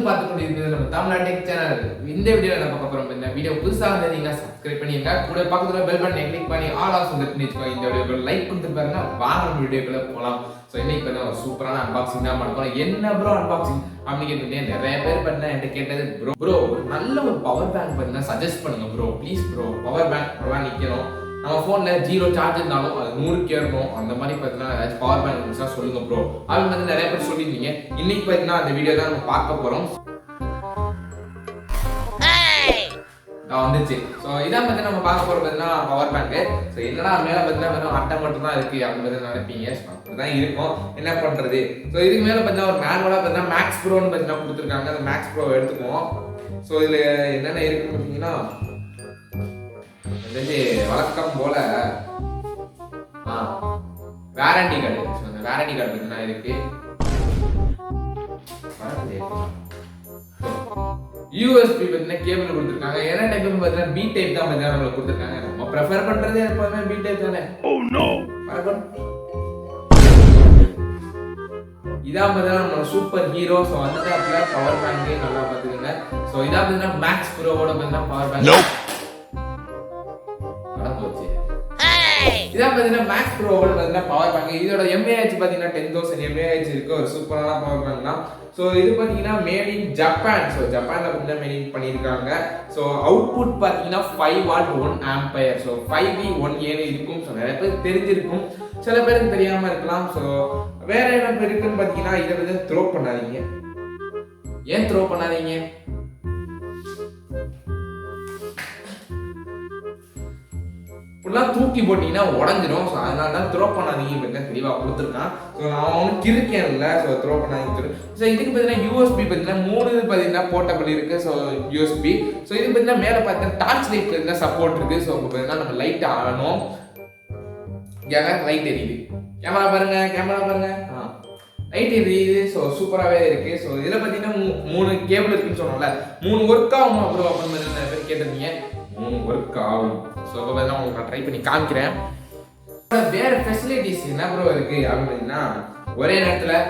நீங்கள் பார்த்துக்கொண்டு இருக்கிறது நம்ம தமிழா டெக் சேனல். இந்த வீடியோவில் நம்ம பார்க்க போகிறோம். இந்த வீடியோ புதுசாக வந்தீங்கன்னா சப்ஸ்கிரைப் பண்ணிருங்க. கூட பக்கத்தில் பெல் பட்டனை கிளிக் பண்ணி ஆல் ஆப்ஷன் செட் பண்ணி வச்சுக்கோங்க. இந்த வீடியோக்கு லைக் கொடுத்து பாருங்க. வாங்க வீடியோக்குள்ள போகலாம். ஸோ இன்னைக்கு பார்த்தா ஒரு சூப்பரான அன்பாக்சிங் தான் பண்ண போகிறோம். என்ன ப்ரோ அன்பாக்சிங் அப்படின்னு கேட்டுட்டே நிறைய பேர் பார்த்தீங்கன்னா என்கிட்ட கேட்டது, ப்ரோ நல்ல ஒரு பவர் பேங்க் பார்த்தீங்கன்னா சஜஸ்ட் பண்ணுங்க bro, please bro. Power bank நல்லா நிற்கணும், நம்ம ஃபோனில் 0 சார்ஜ் இருந்தாலும் அது 100 ஏறணும், அந்த மாதிரி பார்த்தீங்கன்னா ஏதாச்சும் பவர் பேங்க் இருந்துச்சா சொல்லுங்க ப்ரோ அப்படின்னு வந்து நிறைய பேர் சொல்லியிருந்தீங்க. இன்னைக்கு பார்த்தீங்கன்னா அந்த வீடியோ தான் நம்ம பார்க்க போகிறோம். வந்துச்சு. ஸோ இதான் பற்றி நம்ம பார்க்க போகிறது பார்த்தீங்கன்னா பவர் பேங்க்கு. ஸோ என்னடா மேலே பார்த்தீங்கன்னா வெறும் அட்டை மட்டும் தான் இருக்குது அப்படின்னு நினைப்பீங்க. அப்படி தான் இருக்கும், என்ன பண்ணுறது. ஸோ இதுக்கு மேலே பார்த்தீங்கன்னா ஒரு மேனுவலாக பார்த்தீங்கன்னா மேக்ஸ் ப்ரோன்னு பார்த்தீங்கன்னா கொடுத்துருக்காங்க. அந்த மேக்ஸ் ப்ரோ எடுத்துக்குவோம். ஸோ இதில் என்னென்ன இருக்குன்னு பார்த்தீங்கன்னா வழக்கம் போல வாரண்டி கார்டு. ஸோ அந்த வாரண்டி கார்டு பார்த்தீங்கன்னா இருக்கு. யூஎஸ்பி பார்த்தீங்கன்னா கேபிள் கொடுத்துருக்காங்க. என்ன டைப்னு பார்த்தீங்கன்னா பி டைப் தான் பார்த்தீங்கன்னா நம்மளுக்கு கொடுத்துருக்காங்க. நம்ம ப்ரிஃபர் பண்ணுறது எப்போதுமே பி டைப் தானே. இதான் பார்த்தீங்கன்னா நம்ம சூப்பர் ஹீரோ. ஸோ அந்த டைப்ல பவர் பேங்கே நல்லா பார்த்துக்கோங்க. ஸோ இதான் பார்த்தீங்கன்னா மேக்ஸ் ப்ரோவோட பார்த்தீங்கன்னா பவர் பேங்க். இதான் பார்த்தீங்கன்னா மேக்ஸ் ப்ரோவோட பார்த்தீங்கன்னா பவர் பேங்க். இதோட MAH பார்த்தீங்கன்னா 10,000 MAH இருக்கு. ஒரு சூப்பரான பவர் பேங்க் தான். ஸோ இது பார்த்தீங்கன்னா மேட் இன் ஜப்பான். ஸோ ஜப்பானில் பார்த்தீங்கன்னா மேட் பண்ணியிருக்காங்க. ஸோ அவுட்புட் பார்த்தீங்கன்னா 5 what 1 ampere. So 5V 1A இருக்கும். ஸோ நிறைய பேர் தெரிஞ்சிருக்கும், சில பேருக்கு தெரியாமல் இருக்கலாம். ஸோ வேற என்ன இருக்குன்னு பார்த்தீங்கன்னா இதை வந்து த்ரோ பண்ணாதீங்க. ஏன் த்ரோ பண்ணாதீங்க? ஃபுல்லாக தூக்கி போட்டிங்கன்னா உடஞ்சிடும். ஸோ அதனால தான் த்ரோ பண்ணாதீங்க பார்த்தீங்கன்னா தெளிவாக கொடுத்துருக்கான். ஸோ நான் அவனுக்கு கிறுக்கேன் இல்லை. ஸோ த்ரோ பண்ணாதீங்க. ஸோ இதுக்கு பார்த்தீங்கன்னா யூஎஸ்பி பார்த்தீங்கன்னா 3 பார்த்தீங்கன்னா போர்ட்டபிள் இருக்குது. So USB. ஸோ இது பார்த்தீங்கன்னா மேலே பார்த்தீங்கன்னா டார்ச் லைட் பார்த்தீங்கன்னா சப்போர்ட் இருக்குது. ஸோ பார்த்தீங்கன்னா நம்ம லைட் ஆகணும். இங்கே லைட் எரியுது. கேமரா பாருங்க, கேமரா பாருங்க. லைட் எரியுது. ஸோ சூப்பராகவே இருக்குது. ஸோ இதில் பார்த்தீங்கன்னா 3 கேபிள் இருக்குன்னு சொன்னோம்ல, 3 ஒர்க் ஆகும் அப்புறம் அப்படின்னு நிறைய பேர் கேட்டிருந்தீங்க. 3 ஒர்க் ஆகும். ஸோ இப்போ பார்த்தீங்கன்னா உங்களுக்கு நான் ட்ரை பண்ணி காமிக்கிறேன். வேறு ஃபெசிலிட்டிஸ் என்ன ப்ரோ இருக்குது அப்படின்னா, ஒரே நேரத்தில்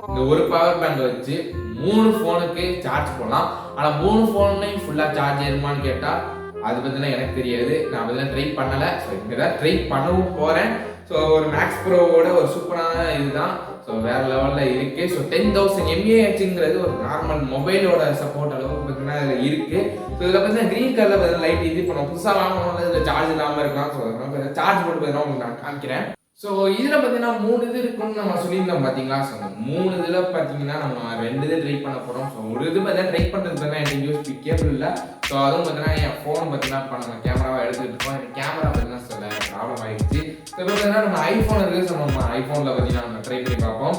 இந்த ஒரு பவர் பேங்க் வச்சு 3 ஃபோனுக்கு சார்ஜ் போடலாம். ஆனால் 3 ஃபோன்லையும் ஃபுல்லாக சார்ஜ் ஏறுமான்னு கேட்டால் அது பார்த்தீங்கன்னா எனக்கு தெரியாது. நான் பார்த்தீங்கன்னா ட்ரை பண்ணலை. ஸோ இங்கே தான் ட்ரை பண்ணவும் போகிறேன். ஸோ ஒரு மேக்ஸ் ப்ரோவோட ஒரு சூப்பரான இதுதான். ஸோ வேறு லெவலில் இருக்குது. ஸோ 10,000 MAHங்கிறது ஒரு நார்மல் மொபைலோட சப்போர்ட் அளவுக்கு பார்த்தீங்கன்னா இதில் இருக்குது. ஸோ இதில் பார்த்தீங்கன்னா க்ரீன் கலரில் பார்த்தீங்கன்னா லைட் இது இப்போ புதுசாக வாங்கணும்னா இதில் சார்ஜ் இல்லாமல் இருக்கலாம். ஸோ அதனால் சார்ஜ் போட்டு பார்த்தீங்கன்னா உங்களுக்கு நான் காமிக்கிறேன். ஸோ இதில் பார்த்தீங்கன்னா 3 இது இருக்குன்னு நம்ம சொல்லியிருந்தோம் பார்த்தீங்களா. ஸோ 3 இதில் பார்த்தீங்கன்னா நம்ம 2 இது ட்ரை பண்ண போகிறோம். ஸோ ஒரு இது பார்த்தீங்கன்னா ட்ரை பண்ணுறது பார்த்தீங்கன்னா எனக்கு யூஎஸ்பி கேபிள் இல்லை. ஸோ அதுவும் பார்த்தீங்கன்னா என் ஃபோன் பார்த்தீங்கன்னா இப்போ நம்ம கேமராவை எடுத்துகிட்டு இருக்கோம். எனக்கு கேமரா பார்த்தீங்கன்னா சில ப்ராப்ளம் ஆகிடுச்சு. ஸோ இப்போ பார்த்தீங்கன்னா நம்ம ஐஃபோன் இருக்குது. ஸோ நம்ம ஐஃபோனில் பார்த்தீங்கன்னா நம்ம ட்ரை பண்ணி பார்ப்போம்.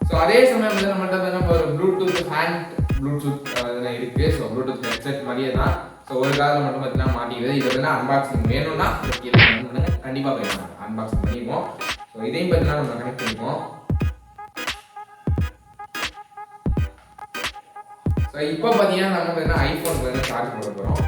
ஸோ அதே சமயம் வந்து நம்மகிட்ட பார்த்தீங்கன்னா ஒரு ப்ளூடூத் அதெல்லாம் இருக்குது. ஸோ ப்ளூடூத் ஹெட்செட் மாதிரியே தான். ஸோ ஒரு காலில் மட்டும் பார்த்தீங்கன்னா மாட்டிக்கிறது. இது பார்த்தீங்கன்னா அன்பாக்சிங் வேணும்னா கண்டிப்பாக வேணும், அன்பாக்சிங் பண்ணிடுவோம். ஸோ இதையும் பார்த்தீங்கன்னா நம்ம கனெக்ட் பண்ணிப்போம். ஸோ இப்போ பார்த்தீங்கன்னா நம்ம பார்த்தீங்கன்னா ஐஃபோன் பார்த்தீங்கன்னா சார்ஜ் போட போகிறோம்.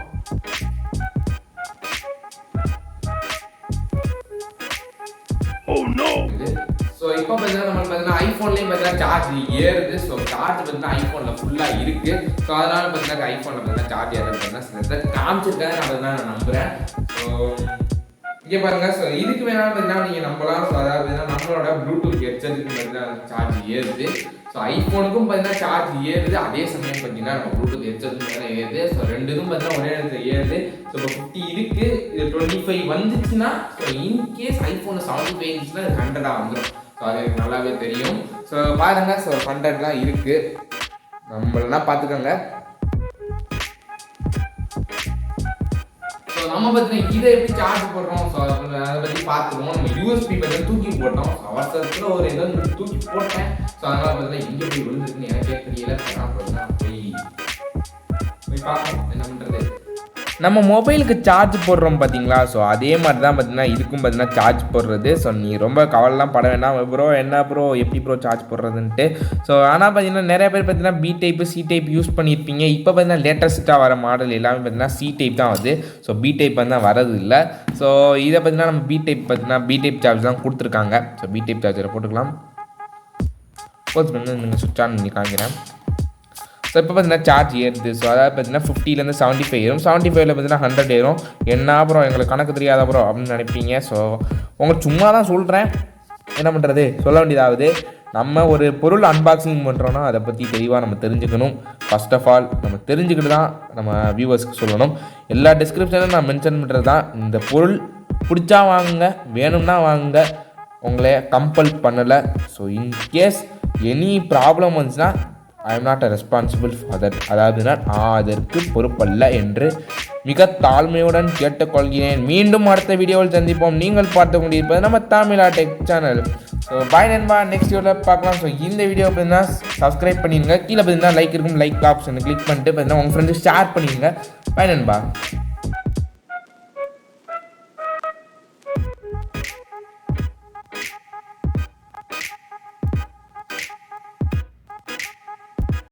ஸோ இப்போ பார்த்தீங்கன்னா நம்ம பார்த்தீங்கன்னா ஐஃபோன்லேயும் பார்த்தீங்கன்னா சார்ஜ் ஏறுது. ஸோ சார்ஜ் பார்த்தீங்கன்னா ஐஃபோனில் ஃபுல்லாக இருக்குது. ஸோ அதனால பார்த்தீங்கன்னா ஐஃபோனில் பார்த்தீங்கன்னா சார்ஜ் ஏறது பார்த்தீங்கன்னா சில காமிச்சிருக்காங்க. நான் நம்புகிறேன். ஸோ இங்கே பாருங்கள். ஸோ இதுக்கு வேணாலும் பார்த்தீங்கன்னா நீங்கள் நம்பலாம். ஸோ அதாவது நம்மளோட ப்ளூடூத் ஹெட்செட்டுக்கு பார்த்தீங்கன்னா சார்ஜ் ஏறுது. ஸோ ஐஃபோனுக்கும் பார்த்தீங்கன்னா சார்ஜ் ஏறுது. அதே சமயம் பார்த்தீங்கன்னா நம்ம ப்ளூடூத் ஹெட்செட்டுக்கு பார்த்தீங்கன்னா ஏறுது. ஸோ 2 இதுவும் பார்த்தீங்கன்னா ஒரே இடத்துல ஏறுது. ஸோ இப்போ 50 இருக்குது, இது 25 வந்துச்சுன்னா, ஸோ இன்கேஸ் ஐஃபோன் 75 இருந்துச்சுன்னா இது 100 வந்துடும். ஸோ அது எனக்கு நல்லாவே தெரியும். ஸோ பாருங்க. ஸோ 100லாம் இருக்குது. நம்மளெல்லாம் பார்த்துக்கோங்க. ஸோ நம்ம பார்த்தீங்கன்னா இதை எப்படி சார்ஜ் போடுறோம், ஸோ அதை பற்றி பார்த்துருவோம். நம்ம யூஎஸ்பி பார்த்தீங்கன்னா தூக்கி போட்டோம். அவசரத்தில் ஒரு ஏதோ தூக்கி போட்டேன். ஸோ அதனால் பார்த்தீங்கன்னா இங்கே போய் விழுந்துருக்குன்னு எனக்கே தெரியல. பார்த்தீங்கன்னா போய் பார்ப்போம் என்ன பண்ணுறது. நம்ம மொபைலுக்கு சார்ஜ் போடுறோம் பார்த்தீங்களா. ஸோ அதே மாதிரி தான் பார்த்தீங்கன்னா இதுக்கும் பார்த்தீங்கன்னா சார்ஜ் போடுறது. ஸோ நீ ரொம்ப கவலைலாம் பட வேண்டாம் ப்ரோ, என்ன ப்ரோ எப்படி ப்ரோ சார்ஜ் போடுறதுன்ட்டு. ஸோ ஆனால் பார்த்தீங்கன்னா நிறைய பேர் பார்த்தீங்கன்னா B type C type use பண்ணியிருப்பீங்க. இப்போ பார்த்தீங்கன்னா லேட்டஸ்ட்டாக வர மாடல் எல்லாமே பார்த்தீங்கன்னா சி டைப் தான் வருது. ஸோ பி டைப் வந்து வரது இல்லை. ஸோ இதை பார்த்தீங்கன்னா நம்ம பி டைப் சார்ஜ் தான் கொடுத்துருக்காங்க. ஸோ பி டைப் சார்ஜரை போட்டுக்கலாம். சப்போஸ் வந்து நீங்கள் சுவிட்ச் ஆன் பண்ணி காமிக்கிறேன். ஸோ இப்போ பார்த்தீங்கன்னா சார்ஜ் ஏறுது. ஸோ அதாவது பார்த்தீங்கன்னா 50லேருந்து 75 ஏறும். 75ல் பார்த்தீங்கன்னா 100 ஏறும். என்ன அப்புறம் எங்களுக்கு கணக்கு தெரியாத அப்புறம் அப்படின்னு நினைப்பீங்க. ஸோ உங்களுக்கு சும்மா தான் சொல்கிறேன், என்ன பண்ணுறது, சொல்ல வேண்டியதாவது. நம்ம ஒரு பொருள் அன்பாக்சிங் பண்ணுறோன்னா அதை பற்றி தெளிவாக நம்ம தெரிஞ்சுக்கணும். ஃபர்ஸ்ட் ஆஃப் ஆல் நம்ம தெரிஞ்சுக்கிட்டு தான் நம்ம வியூவர்ஸ்க்கு சொல்லணும். எல்லா டிஸ்கிரிப்ஷனும் நான் மென்ஷன் பண்ணுறது தான். இந்த பொருள் பிடிச்சா வாங்குங்க, வேணும்னா வாங்குங்க, உங்களை கம்பல் பண்ணலை. ஸோ இன்கேஸ் எனி ப்ராப்ளம் வந்துச்சுன்னா I am not responsible for that, அதாவது நான் அதற்கு பொறுப்பல்ல என்று மிக தாழ்மையுடன் கேட்டுக்கொள்கிறேன். மீண்டும் அடுத்த வீடியோவில் சந்திப்போம். நீங்கள் பார்த்து கொண்டிருப்பது நம்ம தமிழா டெக் சேனல். ஸோ பாய் நண்பா, நெக்ஸ்ட் வீடியோவில் பார்க்கலாம். ஸோ இந்த வீடியோ பார்த்தீங்கன்னா சப்ஸ்கிரைப் பண்ணிடுங்க. கீழே பார்த்தீங்கன்னா லைக் இருக்கும், லைக் ஆப்ஷனை கிளிக் பண்ணிட்டு பார்த்தீங்கன்னா உங்கள் ஃப்ரெண்ட்ஸ் ஷேர் பண்ணிடுங்க. பாய் நண்பா.